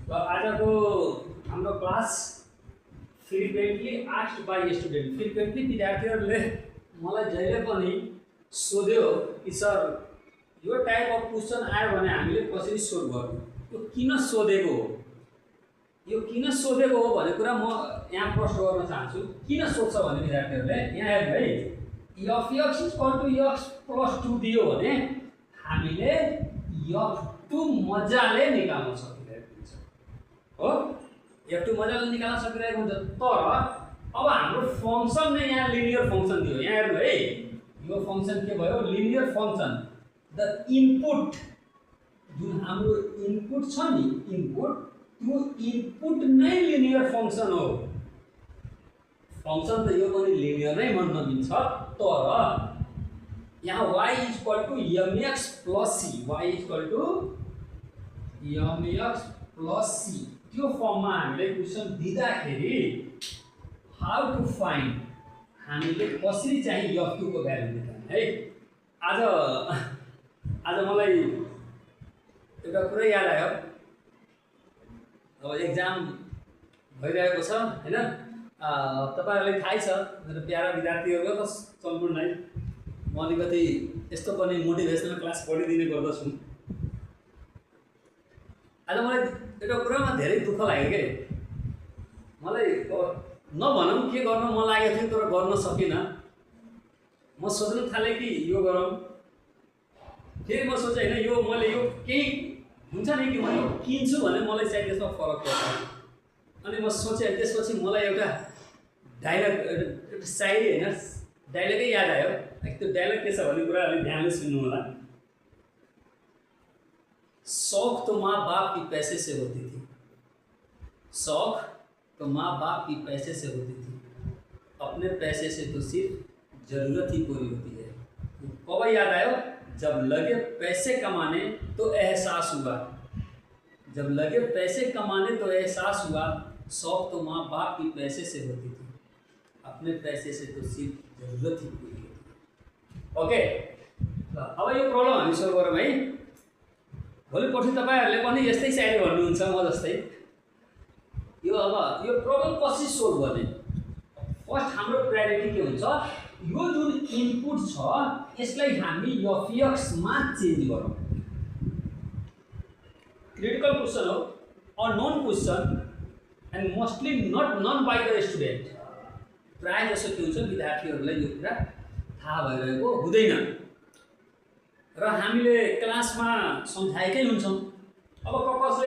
र आजको हाम्रो class frequently asked by student. Frequently विद्यार्थीहरूले मलाई जहिले पनि सोध्यो कि सर यो टाइप अफ क्वेसन आयो भने हामीले कसरी सोल्भ गर्नु, यो किन सोधेको हो, यो किन सोधेको हो भन्ने कुरा म यहाँ प्रश्न गर्न चाहन्छु। किन सोध्छ भने विद्यार्थीहरूले यहाँ हेर्नु है, F x equal to x plus 2 दियो भने हामीले f2 मजाले निकाल्न सकिरहेको हुन्छ हो, f2 मजाले निकाल्न सकिरहेको हुन्छ। तर अब हाम्रो फंक्सन नै यहाँ लिनियर फंक्सन दियो। यहाँ हेर्नु है, यो फंक्सन के भयो, लिनियर फंक्सन। द इनपुट जुन हाम्रो इनपुट छ नि, इनपुट, त्यो इनपुट नै लिनियर फंक्सन हो। फंक्सन त यो पनि लिनियर नै भन्न मिल्छ, तर यहाँ y equal to mx plus c, y equal to mx plus c, त्यो फर्ममा हामीले क्वेशन दिँदाखेरि हाउ टु फाइन्ड, हामीले कसरी चाहिँ f2 को भ्यालु निकाल्ने है। आज मलाई एउटा कुरा याद आयो। अब एक्जाम भइरहेको छ हैन, तपाईहरुलाई थाहै छ मेरो प्यारा विद्यार्थीहरु त सम्पूर्ण नै म अलिकति यस्तो पनि मोटिभेसनल क्लास पढिदिने गर्दछु। आज मलाई एउटा कुरामा धेरै दुःख लाग्यो के, मलाई नभनौँ के गर्न मन लागेको थियो तर गर्न सकिनँ। म सोच्न थालेँ कि यो गरौँ, फेरि म सोचेँ हैन यो मैले यो केही हुन्छ नि कि म यो किन्छु भने मलाई चाहिँ त्यसमा फरक पर्छ। अनि म सोचेँ त्यसपछि मलाई एउटा डायलग, एउटा शायरी हैन डायलगै याद आयो। त्यो डायलग के छ भन्ने कुरा अलि ध्यानले सुन्नु होला। शौक तो माँ बाप की पैसे से होती थी, शौक तो माँ बाप की पैसे से होती थी, अपने पैसे से तो सिर्फ जरूरत ही पूरी होती है। कब याद आयो, जब लगे पैसे कमाने तो एहसास हुआ, जब लगे पैसे कमाने तो एहसास हुआ, शौक तो माँ बाप की पैसे से होती थी, अपने पैसे से तो सिर्फ जरूरत ही पूरी होती है। ओके, अब यो प्रब्लम हामी सोल्भ गरौँ है। भोलि पर्सि तपाईहरुले पनि यस्तै शायरी भन्नुहुन्छ म जस्तै। यो अब यो प्रब्लम कसरी सोल्भ गर्ने, फर्स्ट हाम्रो प्रायोरिटी के हुन्छ, यो जुन इनपुट छ यसलाई हामी f(x) मा चेन्ज गरौँ। क्रिटिकल क्वेशन हो, unknown question and mostly not known by the student. प्राय जसो के हुन्छ विद्यार्थीहरूलाई यो कुरा थाहा भइरहेको हुँदैन र हामीले क्लासमा सम्झाएकै हुन्छौँ। अब कसले